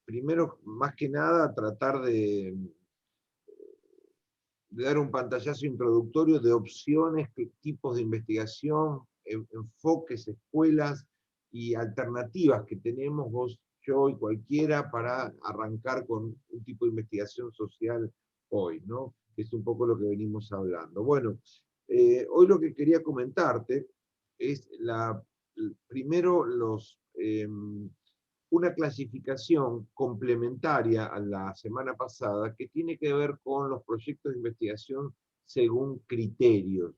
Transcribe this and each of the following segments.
primero, más que nada, tratar de dar un pantallazo introductorio de opciones, qué tipos de investigación, enfoques, escuelas y alternativas que tenemos vos, yo y cualquiera para arrancar con un tipo de investigación social hoy, ¿no? Que es un poco lo que venimos hablando. Bueno, hoy lo que quería comentarte es primero una clasificación complementaria a la semana pasada que tiene que ver con los proyectos de investigación según criterios,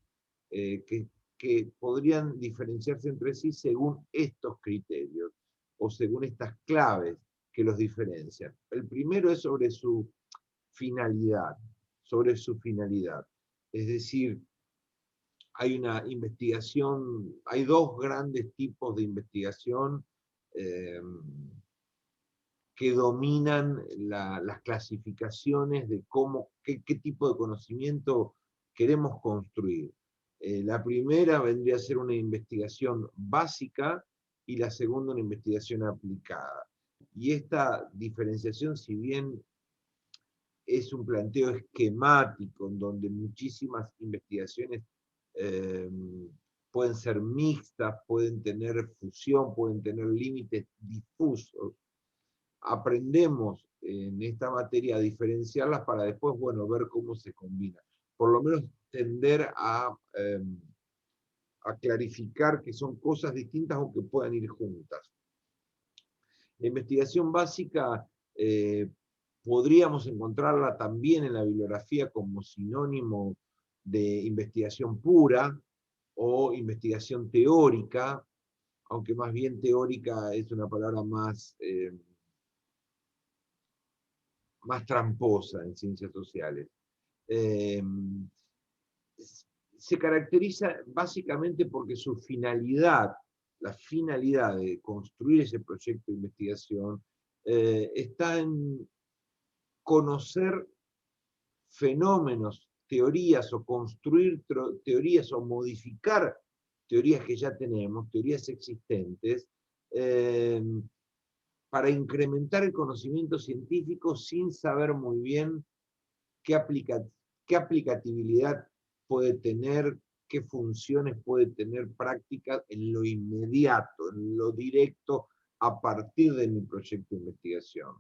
que podrían diferenciarse entre sí según estos criterios o según estas claves que los diferencian. El primero es sobre su finalidad, sobre su finalidad. Es decir, hay una investigación, hay dos grandes tipos de investigación eh, que dominan las clasificaciones de qué tipo de conocimiento queremos construir. La primera vendría a ser una investigación básica y la segunda una investigación aplicada. Y esta diferenciación, si bien es un planteo esquemático en donde muchísimas investigaciones eh, pueden ser mixtas, pueden tener fusión, pueden tener límites difusos, aprendemos en esta materia a diferenciarlas para después, bueno, ver cómo se combina. Por lo menos tender a clarificar que son cosas distintas aunque puedan ir juntas. La investigación básica podríamos encontrarla también en la bibliografía como sinónimo de investigación pura o investigación teórica, aunque más bien teórica es una palabra más tramposa en ciencias sociales. Eh, Se caracteriza básicamente porque su finalidad, la finalidad de construir ese proyecto de investigación, está en conocer fenómenos, teorías o construir teorías o modificar teorías que ya tenemos, teorías existentes, eh, para incrementar el conocimiento científico sin saber muy bien qué, qué aplicatividad puede tener, qué funciones puede tener prácticas en lo inmediato, en lo directo, a partir de mi proyecto de investigación.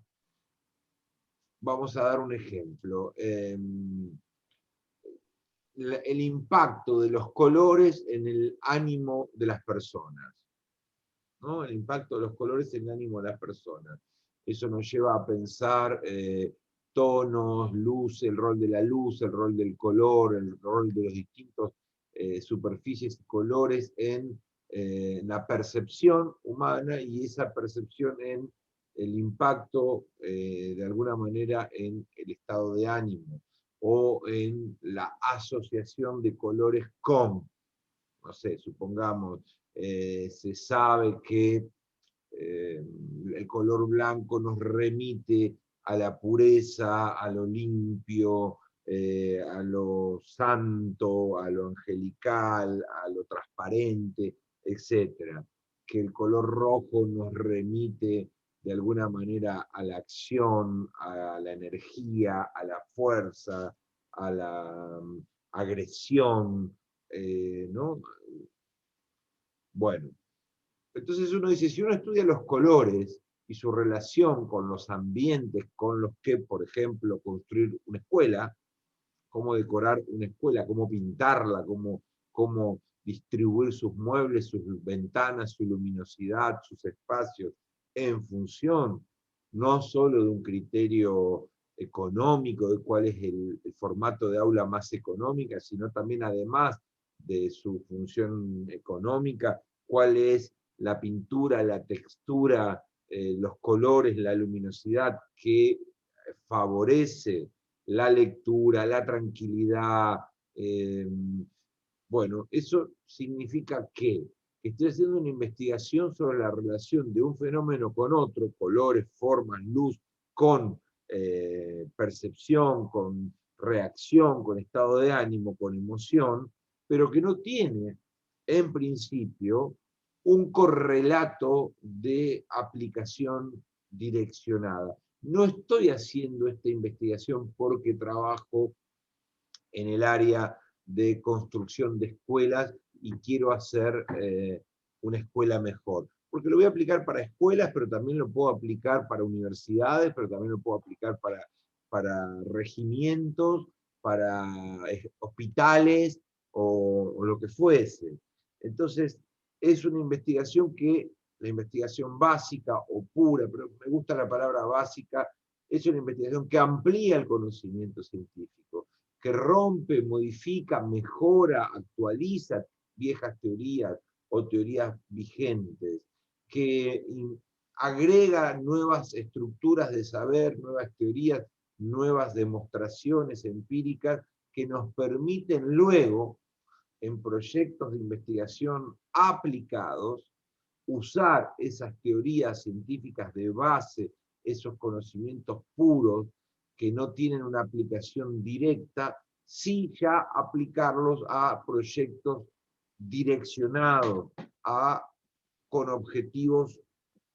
Vamos a dar un ejemplo. El impacto de los colores en el ánimo de las personas, ¿no? El impacto de los colores en el ánimo de las personas. Eso nos lleva a pensar tonos, luz, el rol de la luz, el rol del color, el rol de los distintos superficies y colores en la percepción humana y esa percepción en el impacto de alguna manera en el estado de ánimo o en la asociación de colores con, no sé, supongamos, se sabe que el color blanco nos remite a la pureza, a lo limpio, a lo santo, a lo angelical, a lo transparente, etc. Que el color rojo nos remite de alguna manera a la acción, a la energía, a la fuerza, a la agresión, ¿no? Bueno, entonces uno dice, si uno estudia los colores y su relación con los ambientes con los que, por ejemplo, construir una escuela, cómo decorar una escuela, cómo pintarla, cómo distribuir sus muebles, sus ventanas, su luminosidad, sus espacios, en función no solo de un criterio económico, de cuál es el formato de aula más económica, sino también además de su función económica, cuál es la pintura, la textura, los colores, la luminosidad que favorece la lectura, la tranquilidad. Bueno, eso significa que estoy haciendo una investigación sobre la relación de un fenómeno con otro, colores, formas, luz, con percepción, con reacción, con estado de ánimo, con emoción, pero que no tiene, en principio, un correlato de aplicación direccionada. No estoy haciendo esta investigación porque trabajo en el área de construcción de escuelas y quiero hacer una escuela mejor. Porque lo voy a aplicar para escuelas, pero también lo puedo aplicar para universidades, pero también lo puedo aplicar para regimientos, para hospitales o lo que fuese. Entonces, es una investigación que, la investigación básica o pura, pero me gusta la palabra básica, es una investigación que amplía el conocimiento científico, que rompe, modifica, mejora, actualiza viejas teorías o teorías vigentes, que agrega nuevas estructuras de saber, nuevas teorías, nuevas demostraciones empíricas que nos permiten luego, en proyectos de investigación aplicados, usar esas teorías científicas de base, esos conocimientos puros que no tienen una aplicación directa, sí ya aplicarlos a proyectos direccionados, con objetivos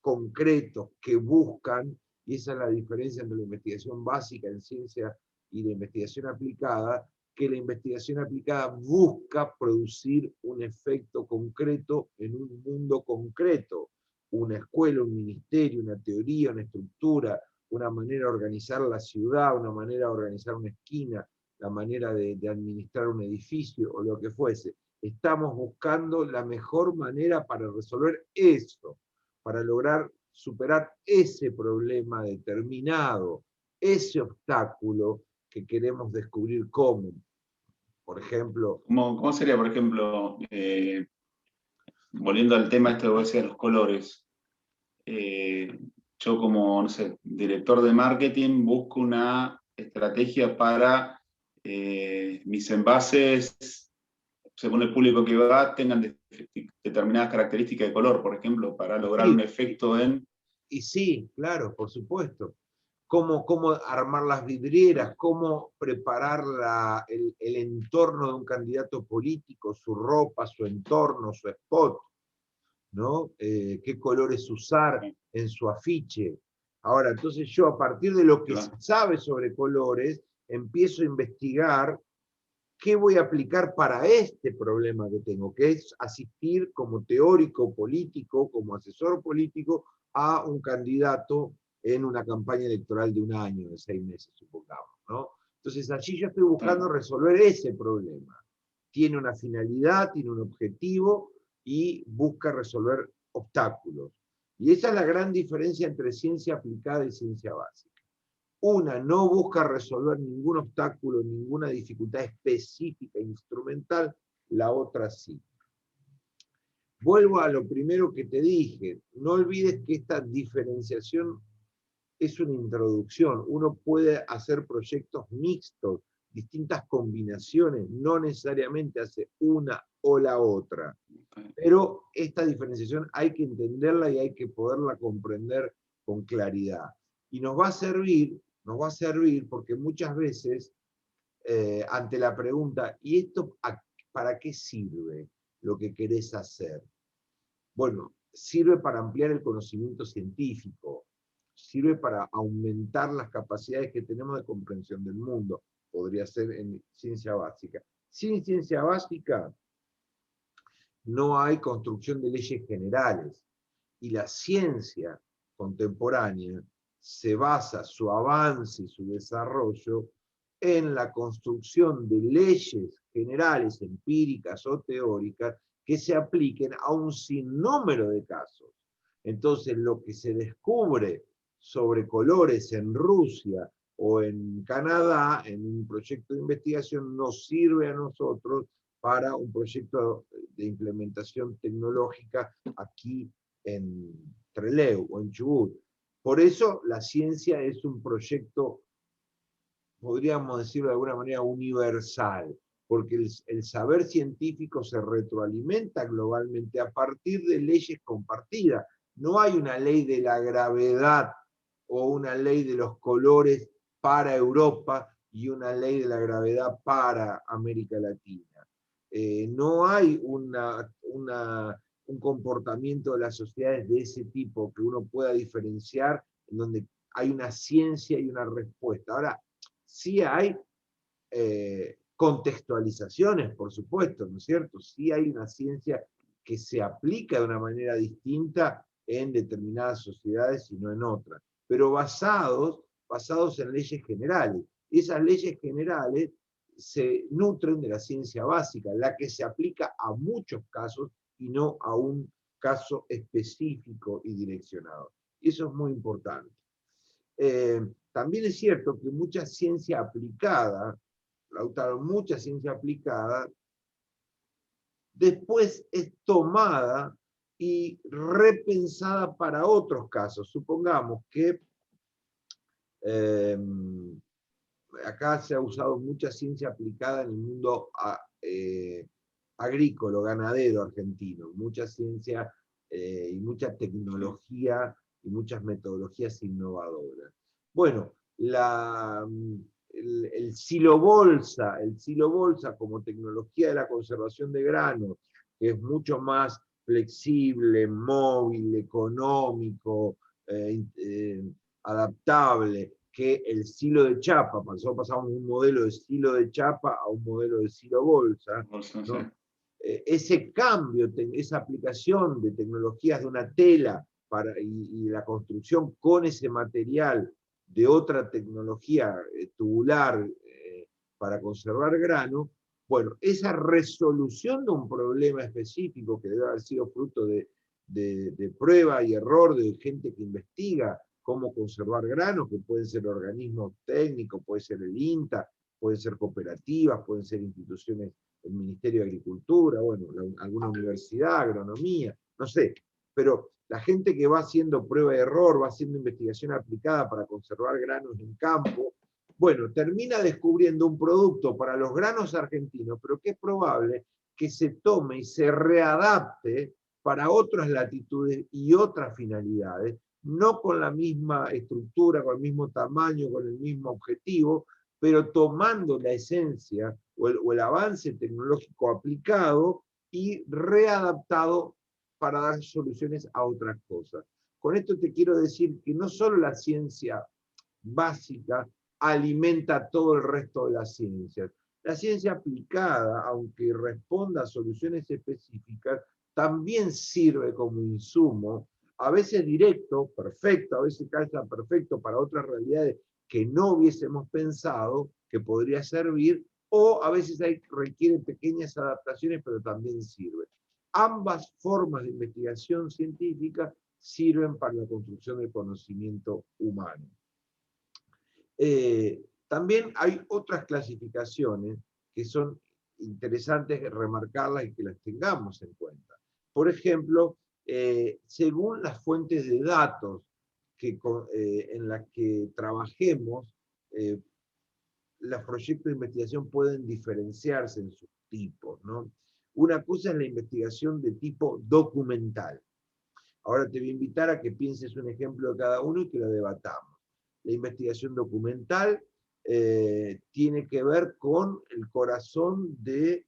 concretos que buscan, y esa es la diferencia entre la investigación básica en ciencia y la investigación aplicada, que la investigación aplicada busca producir un efecto concreto en un mundo concreto, una escuela, un ministerio, una teoría, una estructura, una manera de organizar la ciudad, una manera de organizar una esquina, la manera de administrar un edificio o lo que fuese. Estamos buscando la mejor manera para resolver eso, para lograr superar ese problema determinado, ese obstáculo que queremos descubrir cómo. Por ejemplo, ¿Cómo sería, por ejemplo, volviendo al tema este que vos decías, los colores? Yo como, no sé, director de marketing busco una estrategia para mis envases, según el público que va, tengan determinadas características de color, por ejemplo, para lograr un sí, efecto en... y sí, claro, por supuesto. Cómo armar las vidrieras, cómo preparar el entorno de un candidato político, su ropa, su entorno, su spot, ¿no? Qué colores usar en su afiche. Ahora, entonces yo a partir de lo que se sabe sobre colores, empiezo a investigar qué voy a aplicar para este problema que tengo, que es asistir como teórico político, como asesor político, a un candidato en una campaña electoral de un año, de 6 meses, supongamos, ¿no? Entonces allí yo estoy buscando resolver ese problema. Tiene una finalidad, tiene un objetivo y busca resolver obstáculos. Y esa es la gran diferencia entre ciencia aplicada y ciencia básica. Una no busca resolver ningún obstáculo, ninguna dificultad específica instrumental, la otra sí. Vuelvo a lo primero que te dije, no olvides que esta diferenciación es una introducción, uno puede hacer proyectos mixtos, distintas combinaciones, no necesariamente hace una o la otra, pero esta diferenciación hay que entenderla y hay que poderla comprender con claridad. Y nos va a servir porque muchas veces, ante la pregunta, ¿y esto para qué sirve lo que querés hacer? Bueno, sirve para ampliar el conocimiento científico, sirve para aumentar las capacidades que tenemos de comprensión del mundo, podría ser en ciencia básica. Sin ciencia básica no hay construcción de leyes generales, y la ciencia contemporánea se basa su avance y su desarrollo en la construcción de leyes generales, empíricas o teóricas, que se apliquen a un sinnúmero de casos. Entonces, lo que se descubre sobre colores en Rusia o en Canadá, en un proyecto de investigación, nos sirve a nosotros para un proyecto de implementación tecnológica aquí en Trelew o en Chubut. Por eso la ciencia es un proyecto, podríamos decirlo de alguna manera, universal, porque el saber científico se retroalimenta globalmente a partir de leyes compartidas. No hay una ley de la gravedad o una ley de los colores para Europa y una ley de la gravedad para América Latina. No hay un comportamiento de las sociedades de ese tipo que uno pueda diferenciar en donde hay una ciencia y una respuesta. Ahora, sí hay contextualizaciones, por supuesto, ¿no es cierto? Sí hay una ciencia que se aplica de una manera distinta en determinadas sociedades y no en otras, pero basados en leyes generales. Y esas leyes generales se nutren de la ciencia básica, la que se aplica a muchos casos y no a un caso específico y direccionado. Y eso es muy importante. También es cierto que mucha ciencia aplicada, Lautaro, mucha ciencia aplicada, después es tomada y repensada para otros casos. Supongamos que eh, acá se ha usado mucha ciencia aplicada en el mundo agrícola, ganadero argentino, mucha ciencia y mucha tecnología y muchas metodologías innovadoras. Bueno, el silo bolsa como tecnología de la conservación de granos, que es mucho más flexible, móvil, económico, adaptable, que el silo de chapa. Pasamos de un modelo de silo de chapa a un modelo de silo bolsa, ¿no? Ese cambio, esa aplicación de tecnologías de una tela y la construcción con ese material de otra tecnología tubular para conservar grano, bueno, esa resolución de un problema específico que debe haber sido fruto de prueba y error de gente que investiga cómo conservar granos, que pueden ser organismos técnicos, puede ser el INTA, pueden ser cooperativas, pueden ser instituciones del Ministerio de Agricultura, bueno, alguna universidad, agronomía, no sé, pero la gente que va haciendo prueba de error, va haciendo investigación aplicada para conservar granos en campo, bueno, termina descubriendo un producto para los granos argentinos, pero que es probable que se tome y se readapte para otras latitudes y otras finalidades, no con la misma estructura, con el mismo tamaño, con el mismo objetivo, pero tomando la esencia o el avance tecnológico aplicado y readaptado para dar soluciones a otras cosas. Con esto te quiero decir que no solo la ciencia básica alimenta todo el resto de las ciencias. La ciencia aplicada, aunque responda a soluciones específicas, también sirve como insumo, a veces directo, perfecto, a veces calza perfecto para otras realidades que no hubiésemos pensado que podría servir, o a veces requiere pequeñas adaptaciones, pero también sirve. Ambas formas de investigación científica sirven para la construcción del conocimiento humano. También hay otras clasificaciones que son interesantes remarcarlas y que las tengamos en cuenta. Por ejemplo, según las fuentes de datos en las que trabajemos, los proyectos de investigación pueden diferenciarse en sus tipos, ¿no? Una cosa es la investigación de tipo documental. Ahora te voy a invitar a que pienses un ejemplo de cada uno y que lo debatamos. La investigación documental tiene que ver con el corazón del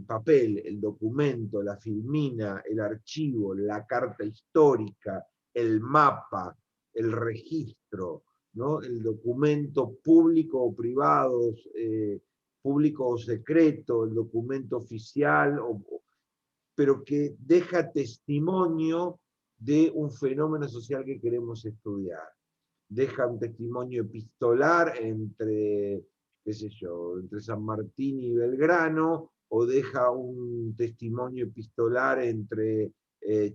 papel, el documento, la filmina, el archivo, la carta histórica, el mapa, el registro, ¿no? El documento público o privado, público o secreto, el documento oficial, pero que deja testimonio de un fenómeno social que queremos estudiar. Deja un testimonio epistolar entre, qué sé yo, entre San Martín y Belgrano, o deja un testimonio epistolar entre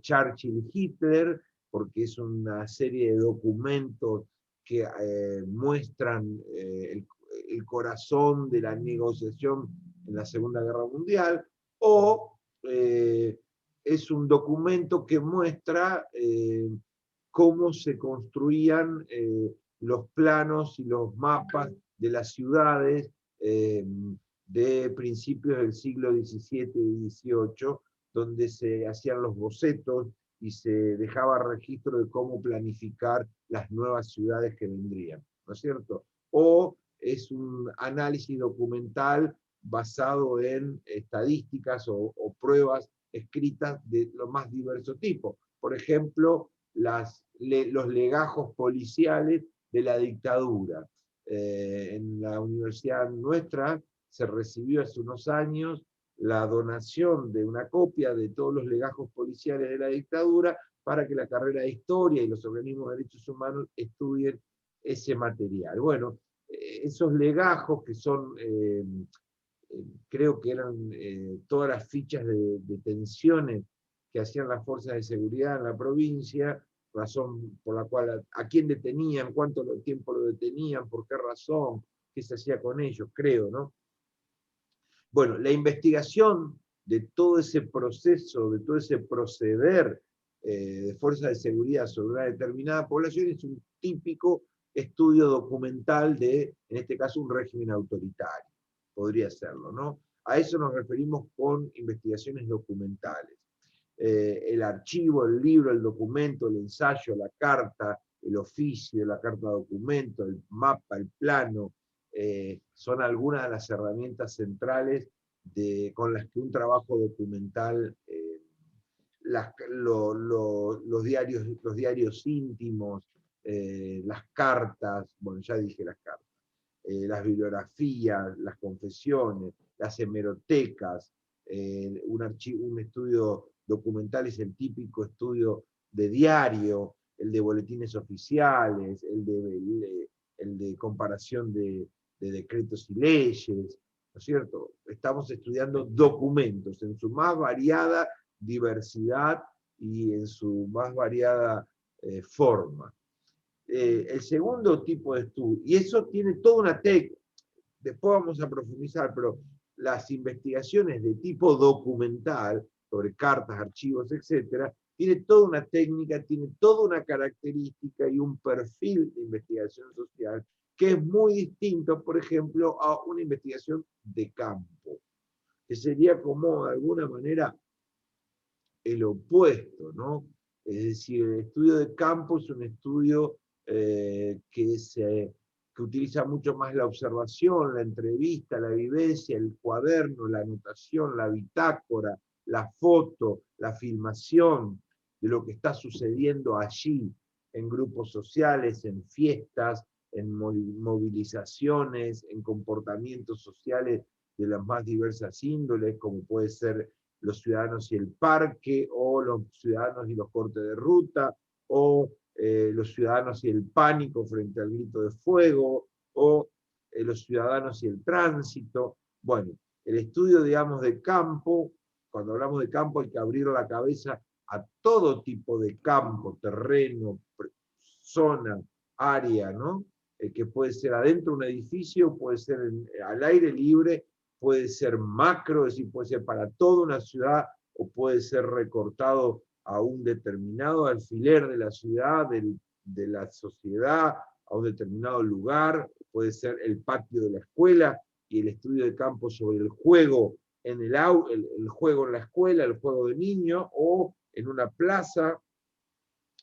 Churchill y Hitler, porque es una serie de documentos que muestran el corazón de la negociación en la Segunda Guerra Mundial, o es un documento que muestra cómo se construían los planos y los mapas de las ciudades de principios del siglo XVII y XVIII, donde se hacían los bocetos y se dejaba registro de cómo planificar las nuevas ciudades que vendrían, ¿no es cierto? O es un análisis documental basado en estadísticas o pruebas escritas de lo más diverso tipo. Por ejemplo, los legajos policiales de la dictadura. En la universidad nuestra se recibió hace unos años la donación de una copia de todos los legajos policiales de la dictadura para que la carrera de historia y los organismos de derechos humanos estudien ese material. Bueno, esos legajos que son, creo que eran todas las fichas de detenciones que hacían las fuerzas de seguridad en la provincia, razón por la cual a quién detenían, cuánto tiempo lo detenían, por qué razón, qué se hacía con ellos, creo, ¿no? Bueno, la investigación de todo ese proceso, de todo ese proceder de fuerzas de seguridad sobre una determinada población es un típico estudio documental de, en este caso, un régimen autoritario. Podría serlo, ¿no? A eso nos referimos con investigaciones documentales. El archivo, el libro, el documento, el ensayo, la carta, el oficio, la carta documento, el mapa, el plano, son algunas de las herramientas centrales con las que un trabajo documental, los diarios íntimos, las cartas, bueno, ya dije las cartas, las bibliografías, las confesiones, las hemerotecas, un estudio documental es el típico estudio de diario, el de boletines oficiales, el de comparación de decretos y leyes, ¿no es cierto? Estamos estudiando documentos en su más variada diversidad y en su más variada forma. El segundo tipo de estudio, y eso tiene toda una técnica, después vamos a profundizar, pero las investigaciones de tipo documental, sobre cartas, archivos, etc., tiene toda una técnica, tiene toda una característica y un perfil de investigación social que es muy distinto, por ejemplo, a una investigación de campo, que sería como, de alguna manera, el opuesto, ¿no? Es decir, el estudio de campo es un estudio que utiliza mucho más la observación, la entrevista, la vivencia, el cuaderno, la anotación, la bitácora, la foto, la filmación de lo que está sucediendo allí, en grupos sociales, en fiestas, en movilizaciones, en comportamientos sociales de las más diversas índoles, como puede ser los ciudadanos y el parque, o los ciudadanos y los cortes de ruta, o los ciudadanos y el pánico frente al grito de fuego, o los ciudadanos y el tránsito. Bueno, el estudio, digamos, de campo, cuando hablamos de campo hay que abrir la cabeza a todo tipo de campo, terreno, zona, área, ¿no? Que puede ser adentro de un edificio, puede ser al aire libre, puede ser macro, es decir, puede ser para toda una ciudad, o puede ser recortado a un determinado alfiler de la ciudad, de la sociedad, a un determinado lugar, puede ser el patio de la escuela, y el estudio de campo sobre el juego en el juego en la escuela, el juego de niño, o en una plaza.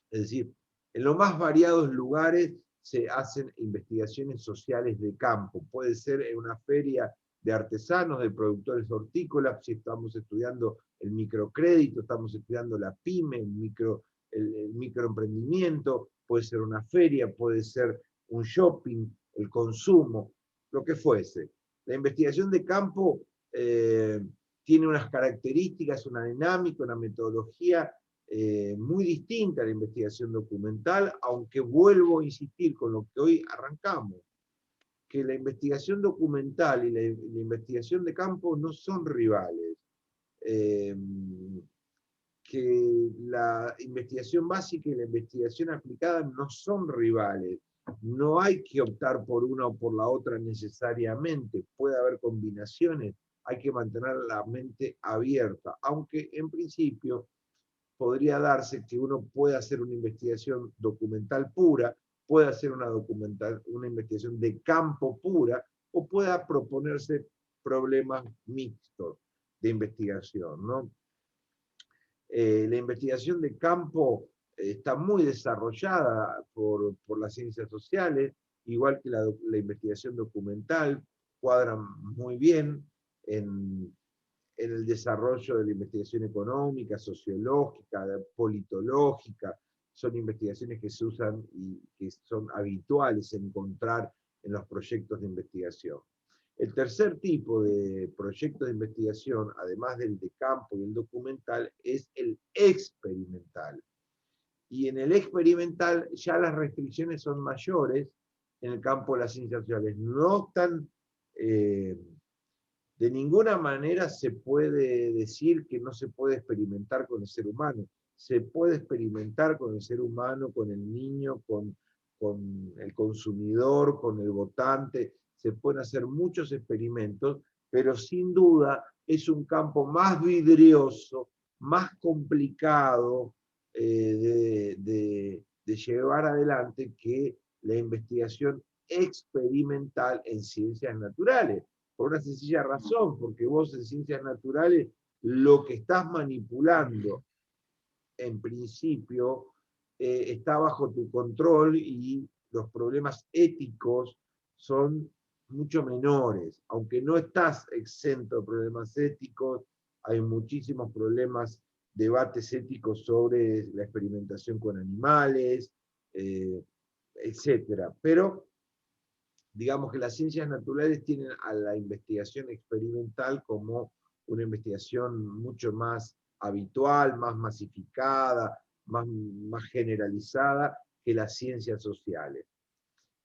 Es decir, en los más variados lugares se hacen investigaciones sociales de campo. Puede ser en una feria de artesanos, de productores hortícolas, si estamos estudiando el microcrédito, estamos estudiando la pyme, el microemprendimiento, puede ser una feria, puede ser un shopping, el consumo, lo que fuese. La investigación de campo tiene unas características, una dinámica, una metodología muy distinta a la investigación documental, aunque vuelvo a insistir con lo que hoy arrancamos, que la investigación documental y la investigación de campo no son rivales, que la investigación básica y la investigación aplicada no son rivales. No hay que optar por una o por la otra necesariamente, puede haber combinaciones, hay que mantener la mente abierta, aunque en principio podría darse que uno pueda hacer una investigación documental pura, pueda hacer una investigación de campo pura, o pueda proponerse problemas mixtos de investigación, ¿no? La investigación de campo está muy desarrollada por las ciencias sociales, igual que la investigación documental, cuadran muy bien en el desarrollo de la investigación económica, sociológica, politológica, son investigaciones que se usan y que son habituales encontrar en los proyectos de investigación. El tercer tipo de proyectos de investigación, además del de campo y el documental, es el experimental. Y en el experimental ya las restricciones son mayores en el campo de las ciencias sociales. No están, de ninguna manera se puede decir que no se puede experimentar con el ser humano. Se puede experimentar con el ser humano, con el niño, con el consumidor, con el votante. Se pueden hacer muchos experimentos, pero sin duda es un campo más vidrioso, más complicado de llevar adelante que la investigación experimental en ciencias naturales. Por una sencilla razón, porque vos en ciencias naturales lo que estás manipulando, en principio, está bajo tu control y los problemas éticos son mucho menores. Aunque no estás exento de problemas éticos, hay muchísimos problemas, debates éticos sobre la experimentación con animales, etc. Pero digamos que las ciencias naturales tienen a la investigación experimental como una investigación mucho más habitual, más masificada, más generalizada que las ciencias sociales.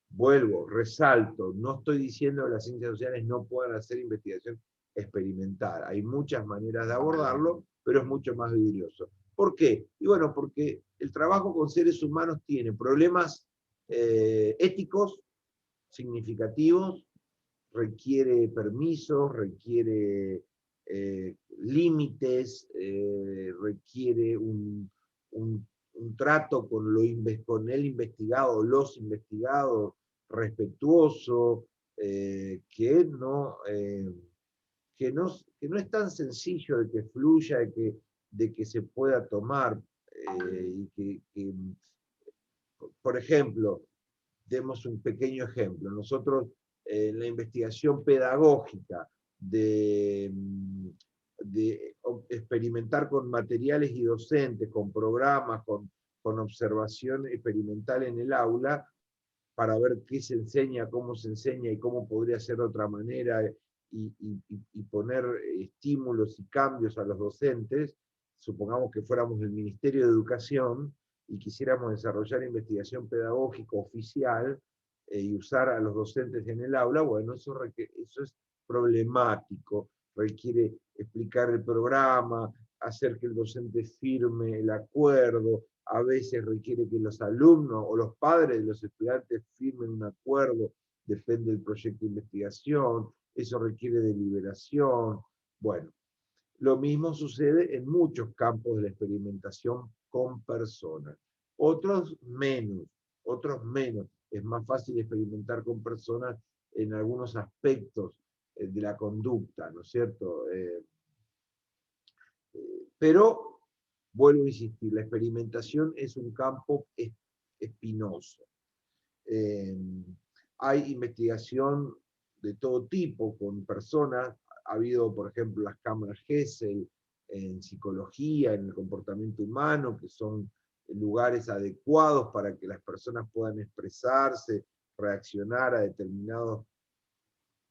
Vuelvo, resalto, no estoy diciendo que las ciencias sociales no puedan hacer investigación experimental. Hay muchas maneras de abordarlo, pero es mucho más vidrioso. ¿Por qué? Y bueno, porque el trabajo con seres humanos tiene problemas éticos significativos, requiere permisos, requiere límites, requiere un trato con el investigado, los investigados, respetuoso, que no es tan sencillo de que fluya, de que se pueda tomar, por ejemplo, demos un pequeño ejemplo. Nosotros, en la investigación pedagógica de experimentar con materiales y docentes, con programas, con observación experimental en el aula, para ver qué se enseña, cómo se enseña y cómo podría ser de otra manera, y poner estímulos y cambios a los docentes. Supongamos que fuéramos el Ministerio de Educación y quisiéramos desarrollar investigación pedagógica oficial y usar a los docentes en el aula. Bueno, eso es problemático, requiere explicar el programa, hacer que el docente firme el acuerdo, a veces requiere que los alumnos o los padres de los estudiantes firmen un acuerdo, depende del proyecto de investigación, eso requiere deliberación. Bueno, lo mismo sucede en muchos campos de la experimentación con personas. Otros menos. Es más fácil experimentar con personas en algunos aspectos de la conducta, ¿no es cierto? Pero, vuelvo a insistir, la experimentación es un campo espinoso. Hay investigación de todo tipo con personas. Ha habido, por ejemplo, las cámaras Gesell en psicología, en el comportamiento humano, que son lugares adecuados para que las personas puedan expresarse, reaccionar a determinados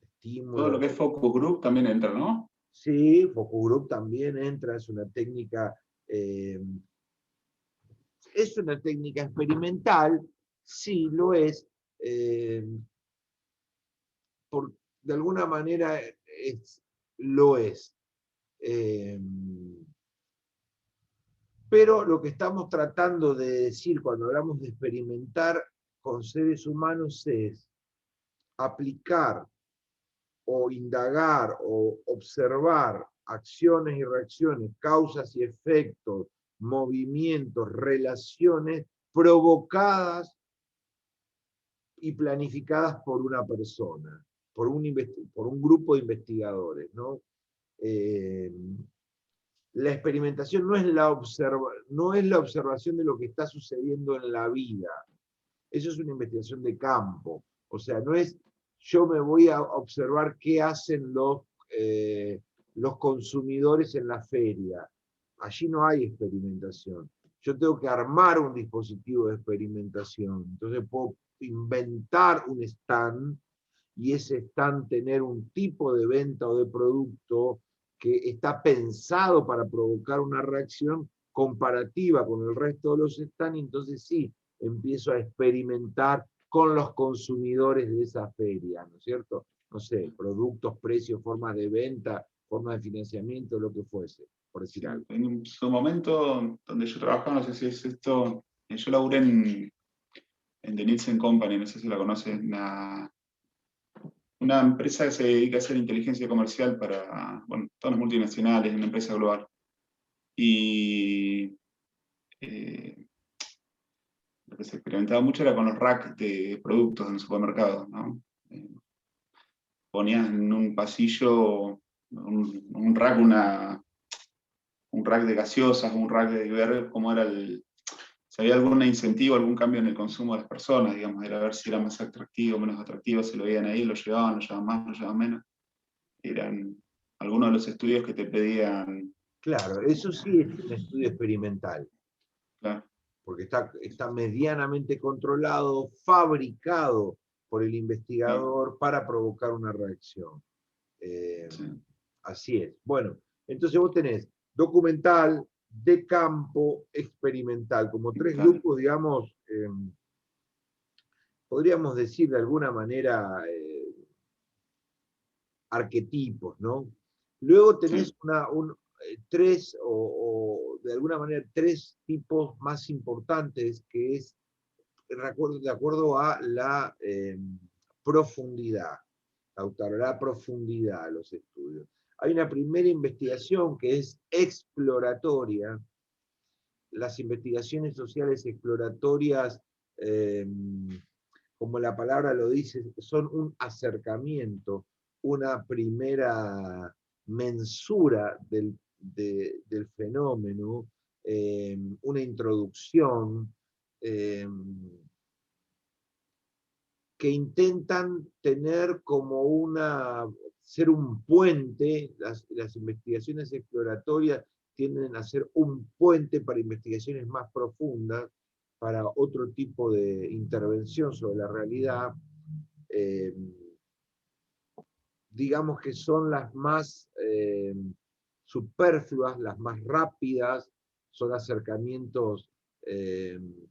estímulos. Todo lo que es focus group también entra, ¿no? Sí, focus group también entra, es una técnica experimental, sí lo es, de alguna manera lo es. Pero lo que estamos tratando de decir cuando hablamos de experimentar con seres humanos es aplicar o indagar o observar acciones y reacciones, causas y efectos, movimientos, relaciones provocadas y planificadas por una persona, por un grupo de investigadores, ¿no? La experimentación no es la observación de lo que está sucediendo en la vida. Eso es una investigación de campo. O sea, no es yo me voy a observar qué hacen los consumidores en la feria. Allí no hay experimentación. yo tengo que armar un dispositivo de experimentación. Entonces puedo inventar un stand y ese stand tener un tipo de venta o de producto que está pensado para provocar una reacción comparativa con el resto de los stands, y entonces sí, empiezo a experimentar con los consumidores de esa feria, ¿no es cierto? No sé, productos, precios, formas de venta, formas de financiamiento, lo que fuese, por decir Sí, algo. en su momento, donde yo trabajaba, no sé si es esto, yo laburé en The Nielsen Company, no sé si la conoces, una empresa que se dedica a hacer inteligencia comercial para, bueno, todas las multinacionales, una empresa global. Y lo que se experimentaba mucho era con los racks de productos en los supermercados, ¿no? Eh, Ponías en un pasillo un rack, un rack de gaseosas, un rack de ver cómo era si había algún incentivo, algún cambio en el consumo de las personas, digamos, era ver si era más atractivo, menos atractivo, si lo veían ahí, lo llevaban más, lo llevaban menos. Eran algunos de los estudios que te pedían. Claro, eso sí es un estudio experimental, Claro, porque está medianamente controlado, fabricado por el claro, investigador para provocar una reacción. Eh, sí, Así es. Bueno, entonces vos tenés documental, de campo, experimental, como tres mental, grupos, digamos, podríamos decir de alguna manera, arquetipos, ¿no? Luego tenés sí, tres, o de alguna manera tres tipos más importantes, que es de acuerdo a la profundidad, Lautaro, la profundidad de los estudios. Hay una primera investigación que es exploratoria. Las investigaciones sociales exploratorias, eh, como la palabra lo dice, son un acercamiento, una primera mensura del fenómeno, una introducción, eh, que intentan tener como ser un puente. Las investigaciones exploratorias tienden a ser un puente para investigaciones más profundas, para otro tipo de intervención sobre la realidad. Eh, digamos que son las más superfluas, las más rápidas, son acercamientos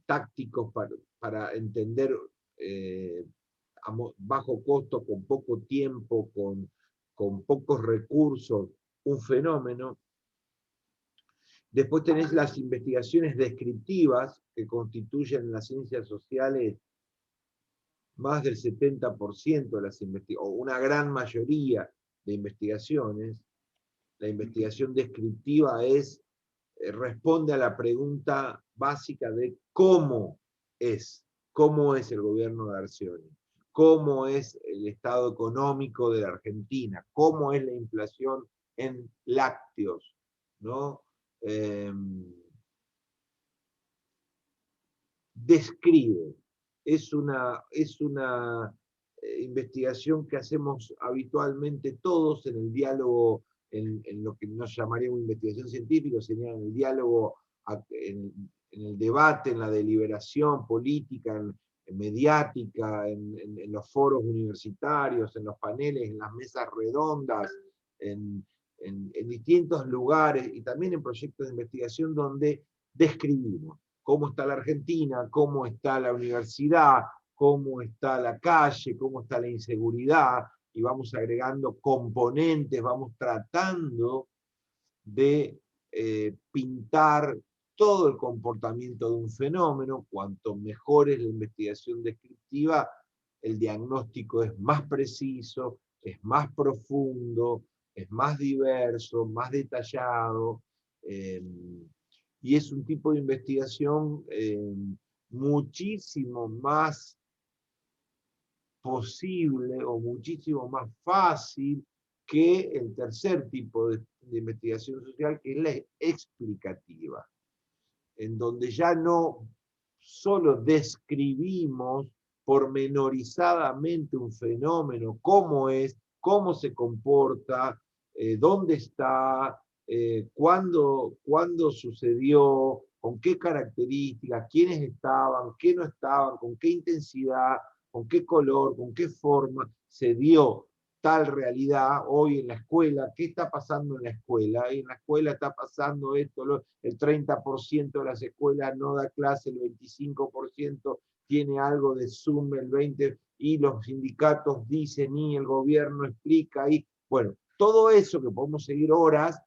tácticos para entender eh, bajo costo, con poco tiempo, con pocos recursos, un fenómeno. Después tenés las investigaciones descriptivas, que constituyen en las ciencias sociales más del 70% de las investigaciones, o una gran mayoría de investigaciones. La investigación descriptiva responde a la pregunta básica de cómo es el gobierno de Arcioni, cómo es el estado económico de la Argentina, cómo es la inflación en lácteos, ¿no? Eh, Describe. Es una investigación que hacemos habitualmente todos en el diálogo, en lo que nos llamaríamos investigación científica, sería en el diálogo, en el debate, en la deliberación política, mediática, en los foros universitarios, en los paneles, en las mesas redondas, en, en distintos lugares, y también en proyectos de investigación donde describimos cómo está la Argentina, cómo está la universidad, cómo está la calle, cómo está la inseguridad, y vamos agregando componentes, vamos tratando de pintar todo el comportamiento de un fenómeno. Cuanto mejor es la investigación descriptiva, el diagnóstico es más preciso, es más profundo, es más diverso, más detallado, eh, y es un tipo de investigación muchísimo más posible o muchísimo más fácil que el tercer tipo de investigación social, que es la explicativa, en donde ya no solo describimos pormenorizadamente un fenómeno, cómo es, cómo se comporta, dónde está, cuándo sucedió, con qué características, quiénes estaban, qué no estaban, con qué intensidad, con qué color, con qué forma se dio tal realidad hoy en la escuela, qué está pasando en la escuela. Y en la escuela está pasando esto, el 30% de las escuelas no da clase, el 25% tiene algo de Zoom, el 20%, y los sindicatos dicen, y el gobierno explica, y bueno, todo eso que podemos seguir horas,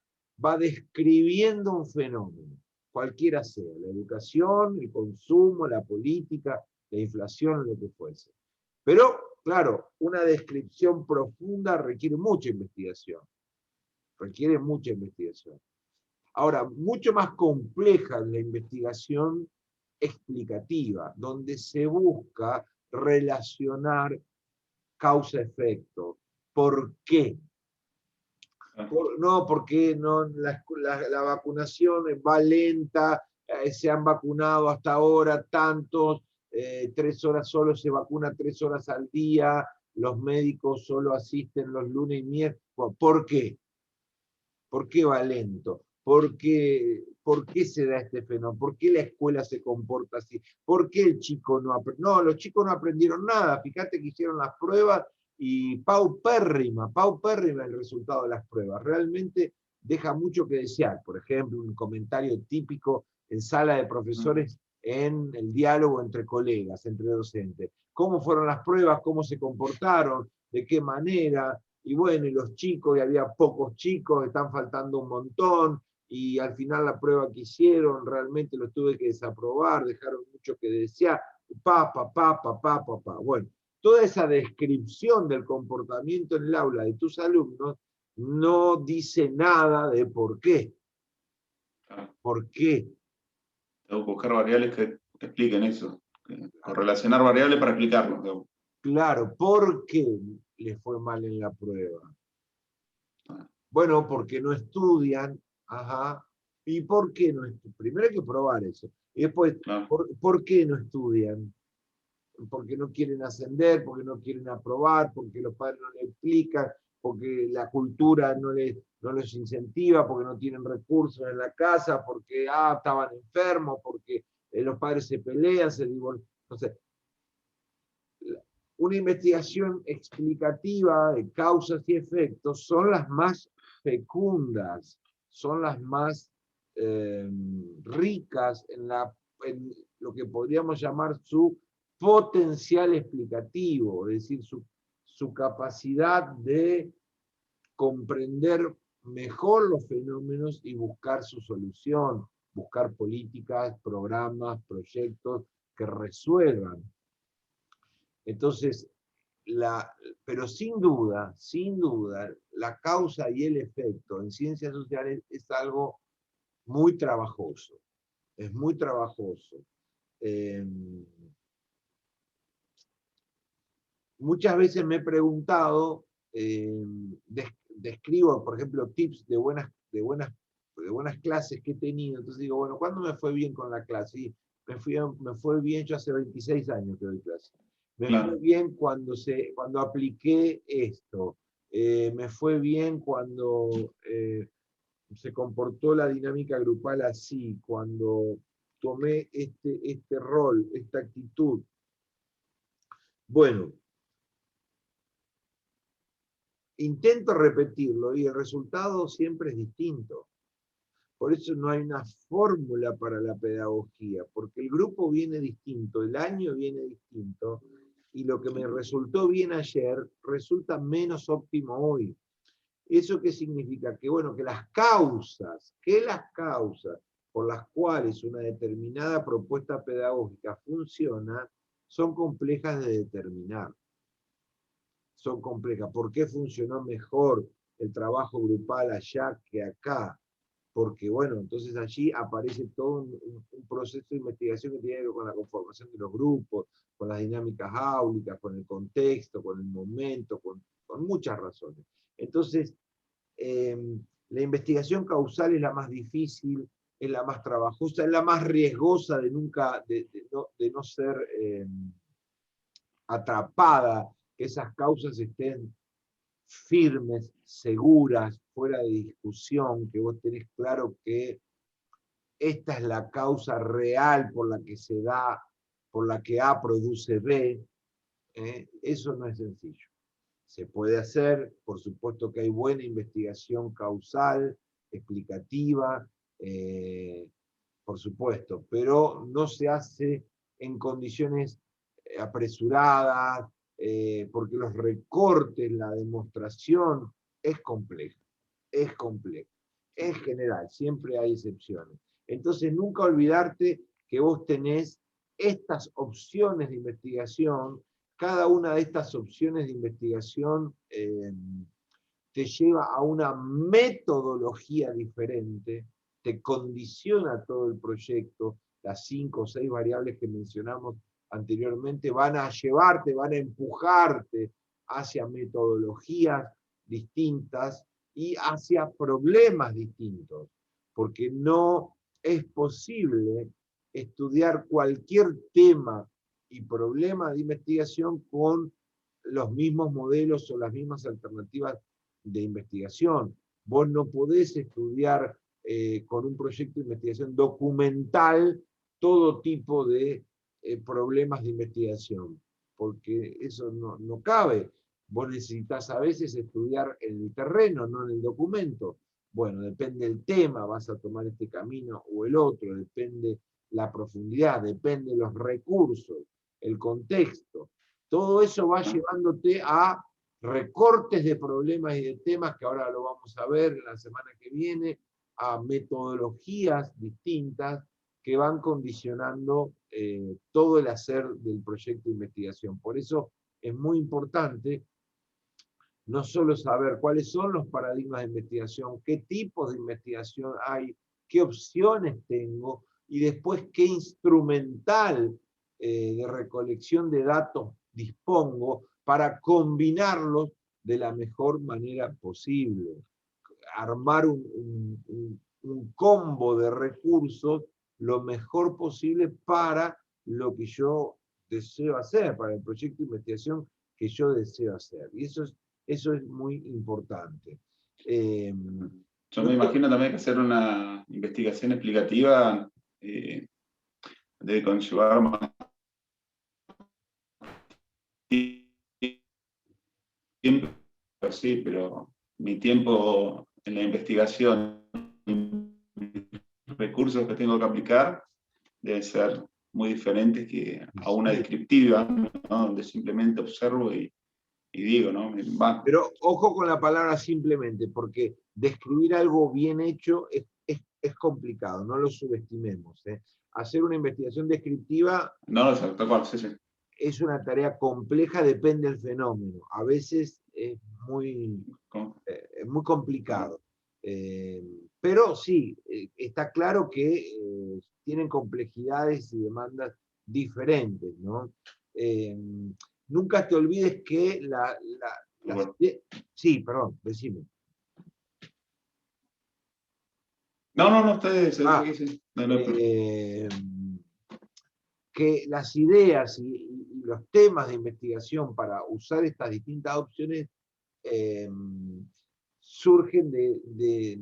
va describiendo un fenómeno, cualquiera sea, la educación, el consumo, la política, la inflación, lo que fuese. Pero, claro, una descripción profunda requiere mucha investigación. Requiere mucha investigación. Ahora, mucho más compleja es la investigación explicativa, donde se busca relacionar causa-efecto. ¿Por qué? No, porque no, la vacunación va lenta, se han vacunado hasta ahora tantos, 3 horas solo se vacuna 3 horas al día, los médicos solo asisten los lunes y miércoles. ¿Por qué? ¿Por qué va lento? ¿Por qué se da este fenómeno? ¿Por qué la escuela se comporta así? ¿Por qué el chico no aprendió? No, los chicos no aprendieron nada. Fíjate que hicieron las pruebas y paupérrima el resultado de las pruebas. Realmente deja mucho que desear. Por ejemplo, un comentario típico en sala de profesores en el diálogo entre colegas, entre docentes. ¿Cómo fueron las pruebas? ¿Cómo se comportaron? ¿De qué manera? Y bueno, y los chicos, y había pocos chicos, están faltando un montón, y al final la prueba que hicieron, realmente los tuve que desaprobar, dejaron mucho que desear, Bueno, toda esa descripción del comportamiento en el aula de tus alumnos no dice nada de por qué. ¿Por qué? Tengo que buscar variables que expliquen eso. O relacionar variables para explicarlo. Claro, ¿por qué les fue mal en la prueba? Bueno, porque no estudian, ajá. ¿Y por qué no estudian? Primero hay que probar eso. Y después, Claro. ¿por qué no estudian? Porque no quieren ascender, porque no quieren aprobar, porque los padres no les explican, porque la cultura no les incentiva, porque no tienen recursos en la casa, porque estaban enfermos, porque los padres se pelean, se divorcian. Entonces, una investigación explicativa de causas y efectos son las más fecundas, son las más ricas en lo que podríamos llamar su potencial explicativo, es decir, su capacidad de comprender mejor los fenómenos y buscar su solución, buscar políticas, programas, proyectos que resuelvan. Entonces, pero sin duda, la causa y el efecto en ciencias sociales es algo muy trabajoso. Es muy trabajoso. Muchas veces me he preguntado, describo, por ejemplo, tips de buenas clases que he tenido. Entonces digo, bueno, ¿cuándo me fue bien con la clase? Y me fue bien, yo hace 26 años que doy clase. Me fue bien cuando apliqué esto. Me fue bien cuando se comportó la dinámica grupal así, cuando tomé este rol, esta actitud. Bueno, intento repetirlo y el resultado siempre es distinto. Por eso no hay una fórmula para la pedagogía, porque el grupo viene distinto, el año viene distinto, y lo que me resultó bien ayer resulta menos óptimo hoy. ¿Eso qué significa? Que bueno, que las causas por las cuales una determinada propuesta pedagógica funciona son complejas de determinar. Son complejas. ¿Por qué funcionó mejor el trabajo grupal allá que acá? Porque, bueno, entonces allí aparece todo un proceso de investigación que tiene que ver con la conformación de los grupos, con las dinámicas áulicas, con el contexto, con el momento, con muchas razones. Entonces, la investigación causal es la más difícil, es la más trabajosa, es la más riesgosa de no ser atrapada, que esas causas estén firmes, seguras, fuera de discusión, que vos tenés claro que esta es la causa real por la que se da, por la que A produce B, eso no es sencillo. Se puede hacer, por supuesto que hay buena investigación causal, explicativa, por supuesto, pero no se hace en condiciones apresuradas, porque los recortes, la demostración es compleja, es compleja, es general, siempre hay excepciones. Entonces nunca olvidarte que vos tenés estas opciones de investigación. Cada una de estas opciones de investigación te lleva a una metodología diferente, te condiciona todo el proyecto. Las 5 o 6 variables que mencionamos anteriormente van a llevarte, van a empujarte hacia metodologías distintas y hacia problemas distintos, porque no es posible estudiar cualquier tema y problema de investigación con los mismos modelos o las mismas alternativas de investigación. Vos no podés estudiar con un proyecto de investigación documental todo tipo de problemas de investigación, porque eso no cabe. Vos necesitas a veces estudiar en el terreno, no en el documento. Bueno, depende del tema, vas a tomar este camino o el otro, depende la profundidad, depende los recursos, el contexto. Todo eso va llevándote a recortes de problemas y de temas, que ahora lo vamos a ver la semana que viene, a metodologías distintas que van condicionando todo el hacer del proyecto de investigación. Por eso es muy importante no solo saber cuáles son los paradigmas de investigación, qué tipos de investigación hay, qué opciones tengo, y después qué instrumental de recolección de datos dispongo para combinarlos de la mejor manera posible. Armar un combo de recursos lo mejor posible para lo que yo deseo hacer, para el proyecto de investigación que yo deseo hacer. Y eso es muy importante. Yo me imagino también que hacer una investigación explicativa debe conllevar más tiempo, sí, pero mi tiempo en la investigación, recursos que tengo que aplicar, deben ser muy diferentes que a una descriptiva, ¿no? Donde simplemente observo y digo, ¿no? Pero ojo con la palabra simplemente, porque describir algo bien hecho es complicado, no lo subestimemos. Hacer una investigación descriptiva no, tal cual, sí, sí. Es una tarea compleja, depende del fenómeno. A veces es muy complicado. Pero sí, está claro que tienen complejidades y demandas diferentes, ¿no? Nunca te olvides que sí, perdón, decime. No, ustedes. Que las ideas y los temas de investigación para usar estas distintas opciones surgen de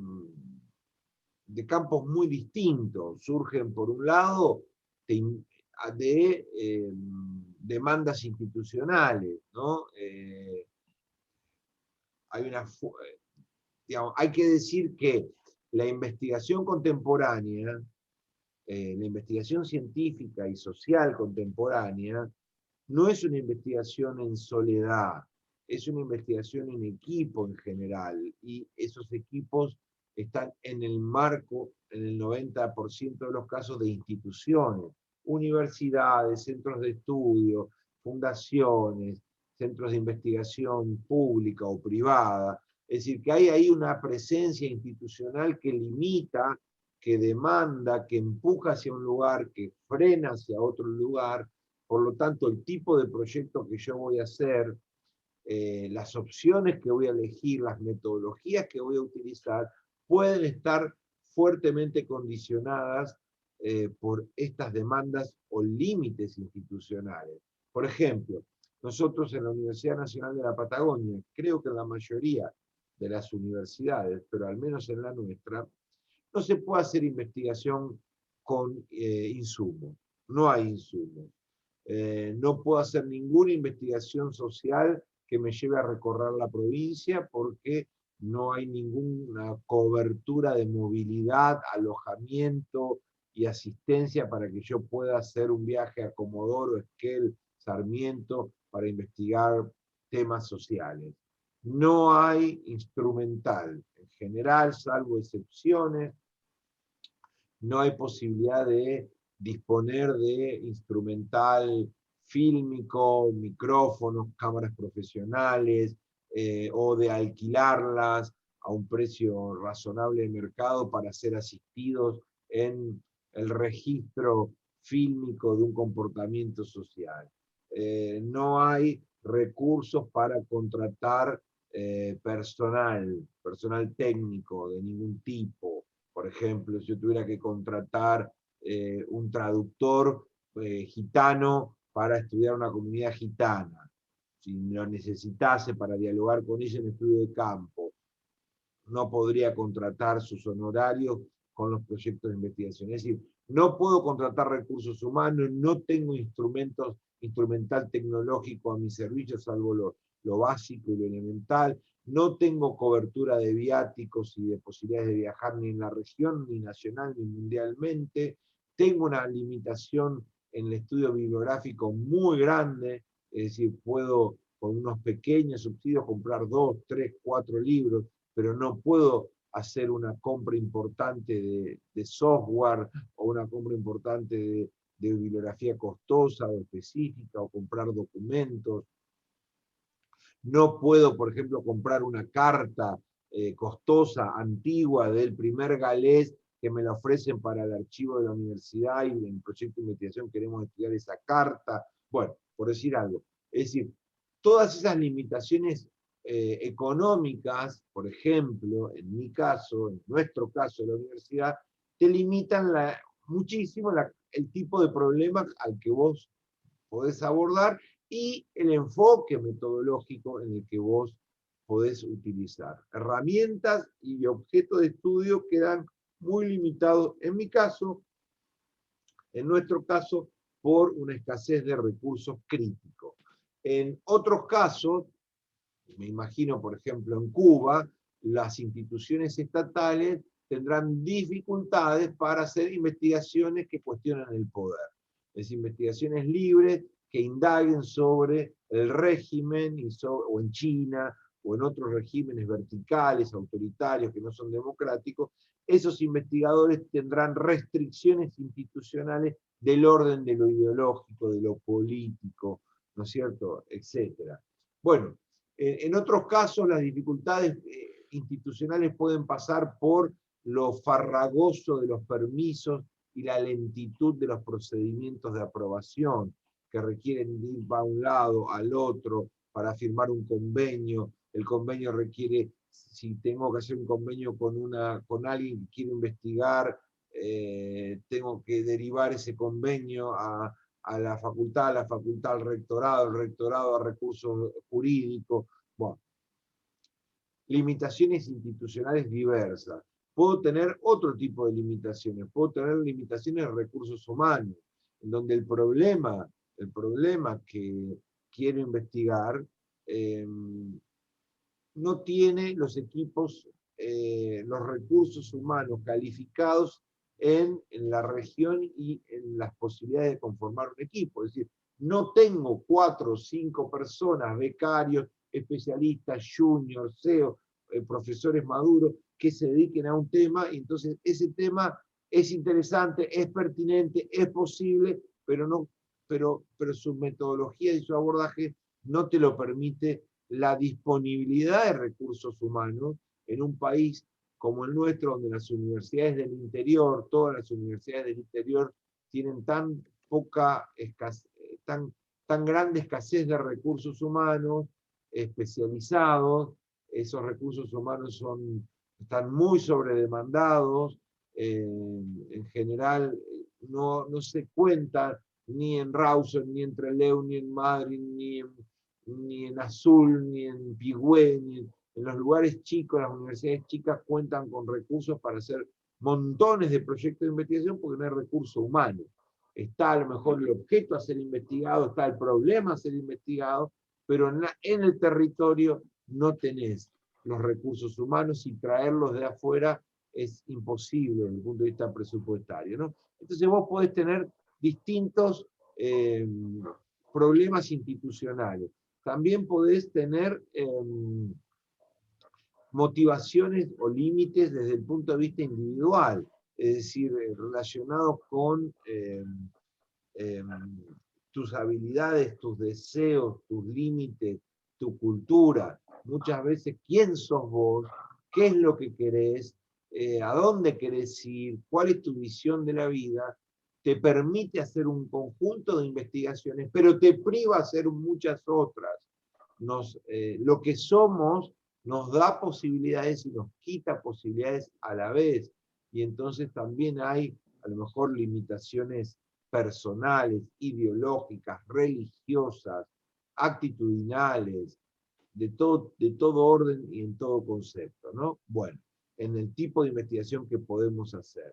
campos muy distintos. Surgen, por un lado, de demandas institucionales, ¿no? Hay que decir que la investigación contemporánea, la investigación científica y social contemporánea, no es una investigación en soledad, es una investigación en equipo en general, y esos equipos están en el marco, en el 90% de los casos, de instituciones, universidades, centros de estudio, fundaciones, centros de investigación pública o privada. Es decir, que hay ahí una presencia institucional que limita, que demanda, que empuja hacia un lugar, que frena hacia otro lugar. Por lo tanto, el tipo de proyecto que yo voy a hacer, las opciones que voy a elegir, las metodologías que voy a utilizar, pueden estar fuertemente condicionadas por estas demandas o límites institucionales. Por ejemplo, nosotros en la Universidad Nacional de la Patagonia, creo que en la mayoría de las universidades, pero al menos en la nuestra, no se puede hacer investigación con insumos, no hay insumos. No puedo hacer ninguna investigación social que me lleve a recorrer la provincia porque no hay ninguna cobertura de movilidad, alojamiento y asistencia para que yo pueda hacer un viaje a Comodoro, Esquel, Sarmiento para investigar temas sociales. No hay instrumental, en general, salvo excepciones, no hay posibilidad de disponer de instrumental fílmico, micrófonos, cámaras profesionales, o de alquilarlas a un precio razonable de mercado para ser asistidos en el registro fílmico de un comportamiento social. No hay recursos para contratar personal técnico de ningún tipo. Por ejemplo, si yo tuviera que contratar un traductor gitano para estudiar una comunidad gitana, si lo necesitase para dialogar con ella en estudio de campo, no podría contratar sus honorarios con los proyectos de investigación. Es decir, no puedo contratar recursos humanos, no tengo instrumental tecnológico a mi servicio, salvo lo básico y lo elemental, no tengo cobertura de viáticos y de posibilidades de viajar ni en la región, ni nacional, ni mundialmente, tengo una limitación en el estudio bibliográfico muy grande, es decir, puedo con unos pequeños subsidios comprar 2, 3, 4 libros, pero no puedo hacer una compra importante de software o una compra importante de bibliografía costosa o específica o comprar documentos. No puedo, por ejemplo, comprar una carta costosa, antigua, del primer galés que me la ofrecen para el archivo de la universidad y en el proyecto de investigación queremos estudiar esa carta. Bueno, por decir algo. Es decir, todas esas limitaciones económicas, por ejemplo, en mi caso, en nuestro caso de la universidad, te limitan muchísimo el tipo de problema al que vos podés abordar y el enfoque metodológico en el que vos podés utilizar. Herramientas y objetos de estudio quedan muy limitados, en mi caso, en nuestro caso, por una escasez de recursos críticos. En otros casos, me imagino, por ejemplo, en Cuba, las instituciones estatales tendrán dificultades para hacer investigaciones que cuestionan el poder. Es investigaciones libres que indaguen sobre el régimen, o en China, o en otros regímenes verticales, autoritarios, que no son democráticos. Esos investigadores tendrán restricciones institucionales del orden de lo ideológico, de lo político, ¿no es cierto?, etcétera. Bueno, en otros casos las dificultades institucionales pueden pasar por lo farragoso de los permisos y la lentitud de los procedimientos de aprobación, que requieren ir para un lado al otro para firmar un convenio. El convenio requiere, si tengo que hacer un convenio con alguien que quiere investigar, tengo que derivar ese convenio a la facultad al rectorado, el rectorado a recursos jurídicos. Bueno, limitaciones institucionales diversas. Puedo tener otro tipo de limitaciones, puedo tener limitaciones de recursos humanos, en donde el problema que quiero investigar no tiene los equipos, los recursos humanos calificados en la región y en las posibilidades de conformar un equipo. Es decir, no tengo 4 o 5 personas, becarios, especialistas, juniors, CEO, profesores maduros, que se dediquen a un tema, y entonces ese tema es interesante, es pertinente, es posible, pero su metodología y su abordaje no te lo permite la disponibilidad de recursos humanos en un país como el nuestro, donde las universidades del interior, todas las universidades del interior, tienen tan grande escasez de recursos humanos especializados. Esos recursos humanos están muy sobredemandados, en general no se cuenta ni en Rawson, ni en Trelew, ni en Madrid, ni en Azul, ni en Pigüé, ni en los lugares chicos. Las universidades chicas cuentan con recursos para hacer montones de proyectos de investigación porque no hay recurso humano. Está a lo mejor el objeto a ser investigado, está el problema a ser investigado, pero en el territorio no tenés los recursos humanos y traerlos de afuera es imposible desde el punto de vista presupuestario, ¿no? Entonces vos podés tener distintos problemas institucionales. También podés tener motivaciones o límites desde el punto de vista individual, es decir, relacionados con tus habilidades, tus deseos, tus límites, tu cultura. Muchas veces, ¿quién sos vos? ¿Qué es lo que querés? ¿A dónde querés ir? ¿Cuál es tu visión de la vida? Te permite hacer un conjunto de investigaciones, pero te priva hacer muchas otras. Lo que somos nos da posibilidades y nos quita posibilidades a la vez. Y entonces también hay, a lo mejor, limitaciones personales, ideológicas, religiosas, actitudinales, de todo orden y en todo concepto, ¿no? Bueno, en el tipo de investigación que podemos hacer.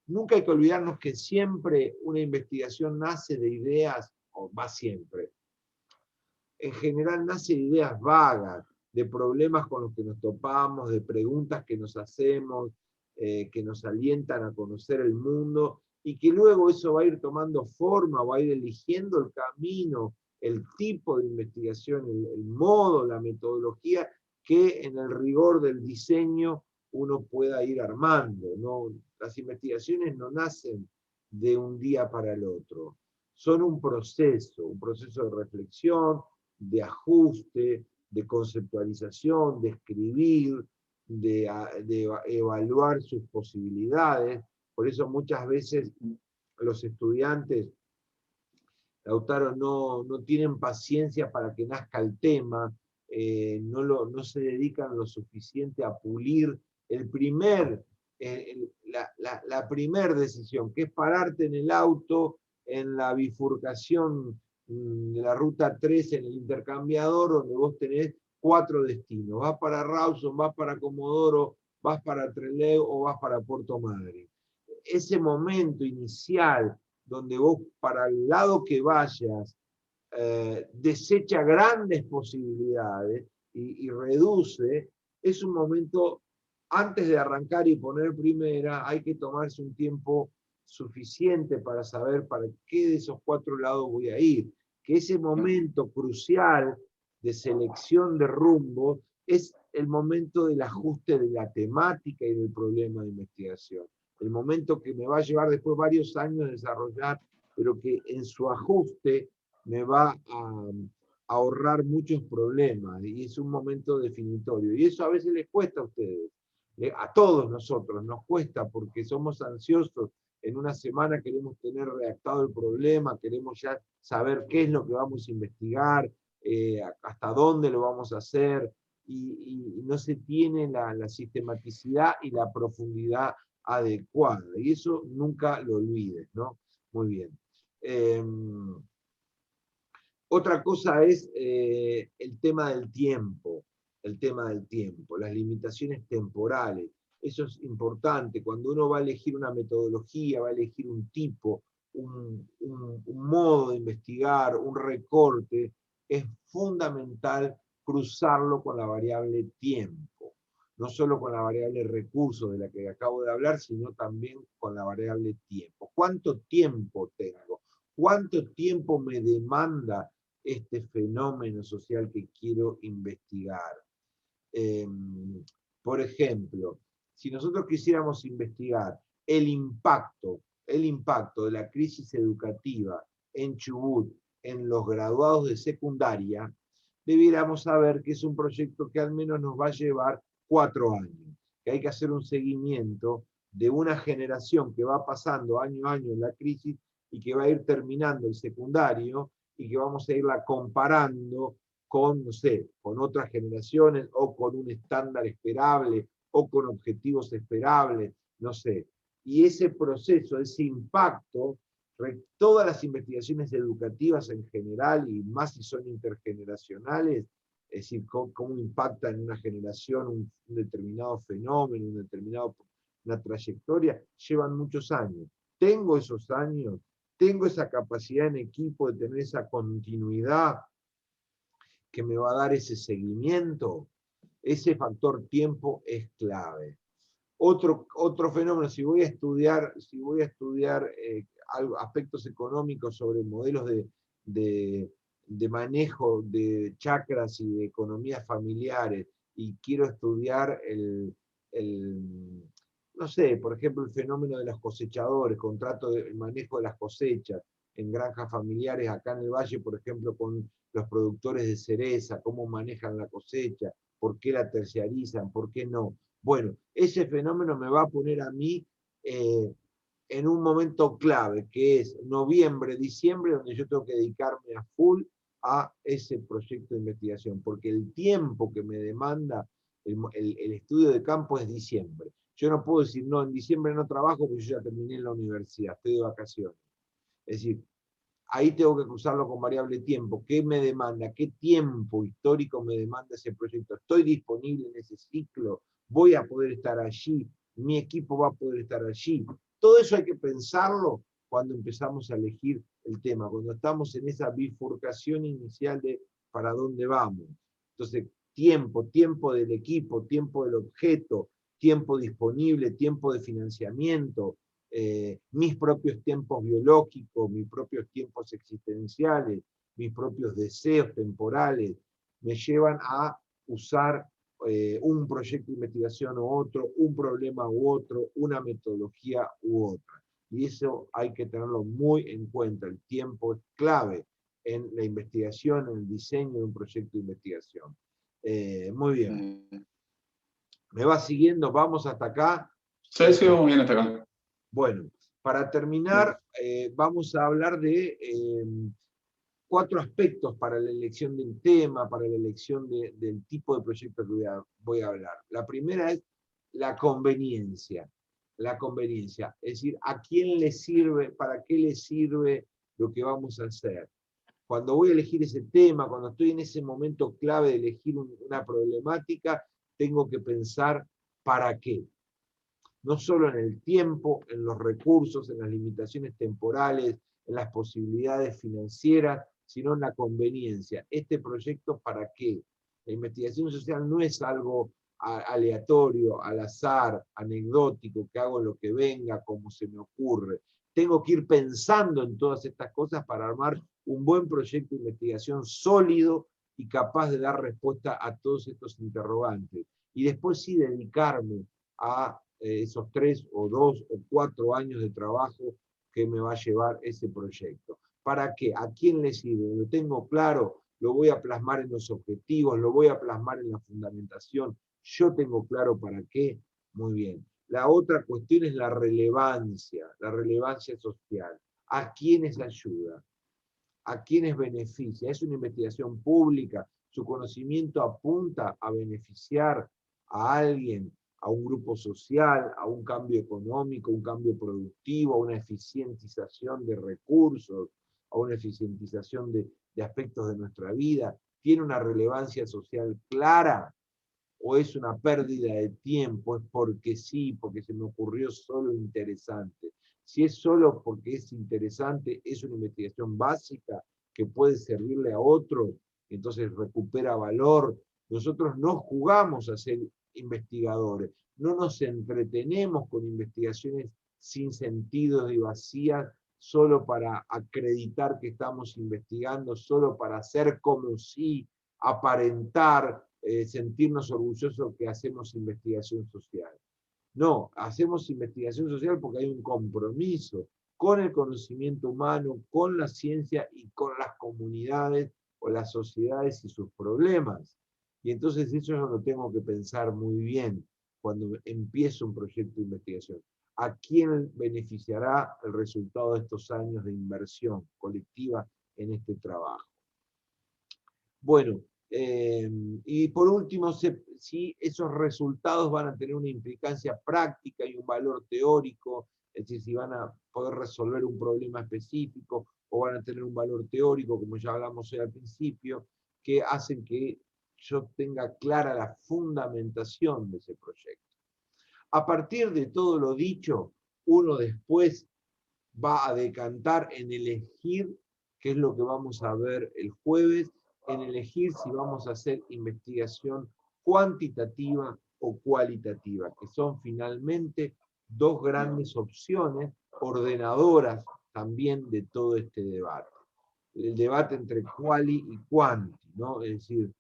Nunca hay que olvidarnos que siempre una investigación nace de ideas, o más siempre, en general nace de ideas vagas, de problemas con los que nos topamos, de preguntas que nos hacemos, que nos alientan a conocer el mundo, y que luego eso va a ir tomando forma, va a ir eligiendo el camino, el tipo de investigación, el modo, la metodología, que en el rigor del diseño uno pueda ir armando. ¿No? Las investigaciones no nacen de un día para el otro, son un proceso de reflexión, de ajuste, de conceptualización, de escribir, de evaluar sus posibilidades. Por eso muchas veces los estudiantes, Lautaro, no tienen paciencia para que nazca el tema, no se dedican lo suficiente a pulir la primer decisión, que es pararte en el auto en la bifurcación de la ruta 3 en el intercambiador, donde vos tenés 4 destinos. Vas para Rawson, vas para Comodoro, vas para Trelew o vas para Puerto Madryn. Ese momento inicial, donde vos para el lado que vayas, desecha grandes posibilidades y reduce, es un momento, antes de arrancar y poner primera, hay que tomarse un tiempo suficiente para saber para qué de esos 4 lados voy a ir. Que ese momento crucial de selección de rumbo es el momento del ajuste de la temática y del problema de investigación. El momento que me va a llevar después varios años desarrollar, pero que en su ajuste me va a ahorrar muchos problemas, y es un momento definitorio. Y eso a veces les cuesta a ustedes, a todos nosotros nos cuesta, porque somos ansiosos. En una semana queremos tener redactado el problema, queremos ya saber qué es lo que vamos a investigar, hasta dónde lo vamos a hacer, y no se tiene la sistematicidad y la profundidad adecuada. Y eso nunca lo olvides, ¿no? Muy bien. Otra cosa es el tema del tiempo, las limitaciones temporales. Eso es importante. Cuando uno va a elegir una metodología, va a elegir un tipo, un modo de investigar, un recorte, es fundamental cruzarlo con la variable tiempo. No solo con la variable recursos de la que acabo de hablar, sino también con la variable tiempo. ¿Cuánto tiempo tengo? ¿Cuánto tiempo me demanda este fenómeno social que quiero investigar? Por ejemplo, si nosotros quisiéramos investigar el impacto de la crisis educativa en Chubut, en los graduados de secundaria, debiéramos saber que es un proyecto que al menos nos va a llevar 4 años, que hay que hacer un seguimiento de una generación que va pasando año a año en la crisis y que va a ir terminando el secundario, y que vamos a irla comparando con, no sé, con otras generaciones, o con un estándar esperable, o con objetivos esperables, no sé. Y ese proceso, ese impacto, todas las investigaciones educativas en general, y más si son intergeneracionales, es decir, cómo impacta en una generación un determinado fenómeno, una trayectoria, llevan muchos años. Tengo esos años, tengo esa capacidad en equipo de tener esa continuidad que me va a dar ese seguimiento. Ese factor tiempo es clave. Otro fenómeno, si voy a estudiar aspectos económicos sobre modelos de manejo de chakras y de economías familiares, y quiero estudiar no sé, por ejemplo, el fenómeno de los cosechadores, el manejo de las cosechas en granjas familiares acá en el Valle, por ejemplo, con los productores de cereza, cómo manejan la cosecha, por qué la terciarizan, por qué no. Bueno, ese fenómeno me va a poner a mí en un momento clave, que es noviembre, diciembre, donde yo tengo que dedicarme a full a ese proyecto de investigación, porque el tiempo que me demanda el estudio de campo es diciembre. Yo no puedo decir, no, en diciembre no trabajo porque yo ya terminé en la universidad, estoy de vacaciones. Es decir, ahí tengo que cruzarlo con variable tiempo. ¿Qué me demanda? ¿Qué tiempo histórico me demanda ese proyecto? ¿Estoy disponible en ese ciclo? ¿Voy a poder estar allí? ¿Mi equipo va a poder estar allí? Todo eso hay que pensarlo cuando empezamos a elegir el tema, cuando estamos en esa bifurcación inicial de para dónde vamos. Entonces, tiempo del equipo, tiempo del objeto, tiempo disponible, tiempo de financiamiento, mis propios tiempos biológicos, mis propios tiempos existenciales, mis propios deseos temporales, me llevan a usar un proyecto de investigación u otro, un problema u otro, una metodología u otra. Y eso hay que tenerlo muy en cuenta. El tiempo es clave en la investigación, en el diseño de un proyecto de investigación. Muy bien. ¿Me va siguiendo? ¿Vamos hasta acá? Sí, sí, vamos bien hasta acá. Bueno, para terminar, vamos a hablar de 4 aspectos para la elección del tema, para la elección del tipo de proyecto que voy a hablar. La primera es la conveniencia. La conveniencia, es decir, ¿a quién le sirve, para qué le sirve lo que vamos a hacer? Cuando voy a elegir ese tema, cuando estoy en ese momento clave de elegir una problemática, tengo que pensar ¿para qué? No solo en el tiempo, en los recursos, en las limitaciones temporales, en las posibilidades financieras, sino en la conveniencia. ¿Este proyecto para qué? La investigación social no es algo aleatorio, al azar, anecdótico, que hago lo que venga, como se me ocurre. Tengo que ir pensando en todas estas cosas para armar un buen proyecto de investigación sólido y capaz de dar respuesta a todos estos interrogantes. Y después sí dedicarme a esos 3 o 2 o 4 años de trabajo que me va a llevar ese proyecto. ¿Para qué? ¿A quién le sirve? ¿Lo tengo claro? ¿Lo voy a plasmar en los objetivos? ¿Lo voy a plasmar en la fundamentación? ¿Yo tengo claro para qué? Muy bien. La otra cuestión es la relevancia social. ¿A quiénes ayuda? ¿A quiénes beneficia? ¿Es una investigación pública? ¿Su conocimiento apunta a beneficiar a alguien, a un grupo social, a un cambio económico, un cambio productivo, a una eficientización de recursos, a una eficientización de aspectos de nuestra vida? ¿Tiene una relevancia social clara? ¿O es una pérdida de tiempo? ¿Es porque sí, porque se me ocurrió solo interesante? Si es solo porque es interesante, es una investigación básica que puede servirle a otro, entonces recupera valor. Nosotros no jugamos a ser investigadores, no nos entretenemos con investigaciones sin sentido y vacías solo para acreditar que estamos investigando, solo para hacer como si, aparentar, sentirnos orgullosos que hacemos investigación social. No, hacemos investigación social porque hay un compromiso con el conocimiento humano, con la ciencia y con las comunidades o las sociedades y sus problemas. Y entonces eso yo lo tengo que pensar muy bien cuando empiezo un proyecto de investigación. ¿A quién beneficiará el resultado de estos años de inversión colectiva en este trabajo? Bueno, y por último, si esos resultados van a tener una implicancia práctica y un valor teórico, es decir, si van a poder resolver un problema específico o van a tener un valor teórico, como ya hablamos hoy al principio, que hacen que yo tenga clara la fundamentación de ese proyecto. A partir de todo lo dicho, uno después va a decantar en elegir qué es lo que vamos a ver el jueves, en elegir si vamos a hacer investigación cuantitativa o cualitativa, que son finalmente dos grandes opciones ordenadoras también de todo este debate. El debate entre quali y quanti, ¿no? Es decir,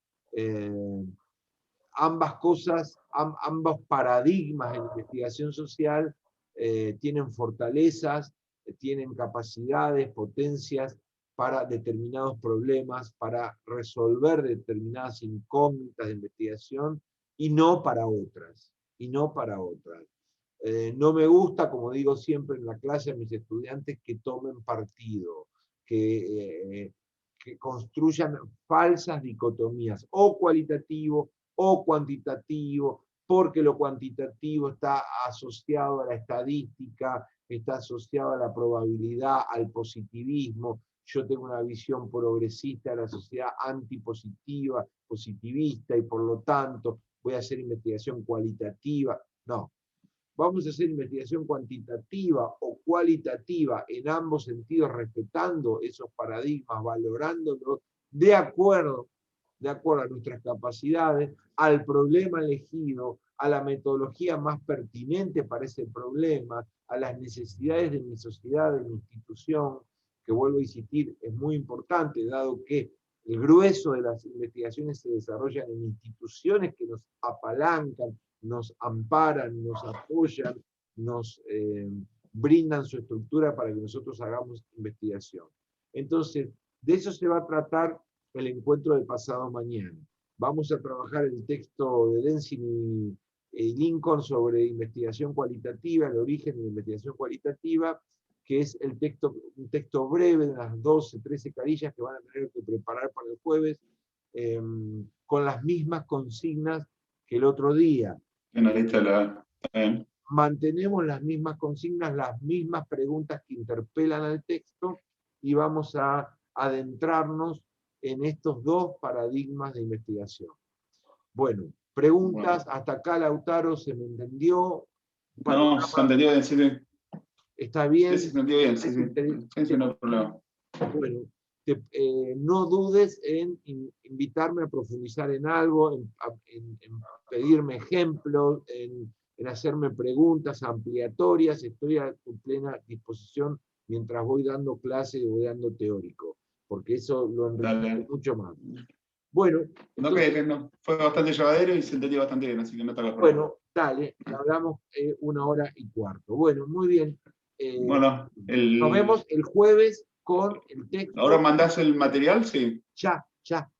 ambas cosas, ambos paradigmas en investigación social tienen fortalezas, tienen capacidades, potencias para determinados problemas, para resolver determinadas incógnitas de investigación y no para otras. No me gusta, como digo siempre en la clase a mis estudiantes, que tomen partido, que construyan falsas dicotomías, o cualitativo o cuantitativo, porque lo cuantitativo está asociado a la estadística, está asociado a la probabilidad, al positivismo. Yo tengo una visión progresista de la sociedad antipositiva, positivista, y por lo tanto voy a hacer investigación cualitativa. No. Vamos a hacer investigación cuantitativa o cualitativa en ambos sentidos, respetando esos paradigmas, valorándolos de acuerdo a nuestras capacidades, al problema elegido, a la metodología más pertinente para ese problema, a las necesidades de mi sociedad, de mi institución, que vuelvo a insistir, es muy importante, dado que el grueso de las investigaciones se desarrollan en instituciones que nos apalancan, nos amparan, nos apoyan, nos brindan su estructura para que nosotros hagamos investigación. Entonces, de eso se va a tratar el encuentro de pasado mañana. Vamos a trabajar el texto de Densini y Lincoln sobre investigación cualitativa, el origen de la investigación cualitativa, que es un texto breve de unas 12, 13 carillas que van a tener que preparar para el jueves, con las mismas consignas que el otro día. Mantenemos las mismas consignas, las mismas preguntas que interpelan al texto, y vamos a adentrarnos en estos dos paradigmas de investigación. Bueno, preguntas, hasta acá, Lautaro, ¿se me entendió? No, se entendió bien, sí, sí. ¿Está bien? Sí, se entendió bien, sí, sí, no hay problema. Bueno, no dudes en invitarme a profundizar en algo, en pedirme ejemplos, en hacerme preguntas ampliatorias. Estoy a tu plena disposición mientras voy dando clase y voy dando teórico, porque eso lo enriquece mucho más. Bueno, entonces, no, fue bastante llevadero y se entendió bastante bien, así que no te hagas problema. Bueno, dale, hablamos 1 hora y 15. Bueno, muy bien. Bueno, nos vemos el jueves con el texto. ¿Ahora mandás el material? Sí. Ya,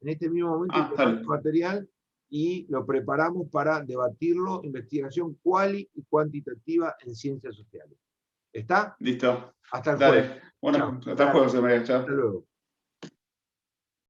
en este mismo momento te mando el material y lo preparamos para debatirlo, investigación cuali y cuantitativa en ciencias sociales. ¿Está? Listo. Hasta el jueves. Bueno, Chao. hasta el jueves, María. Chao. Hasta luego.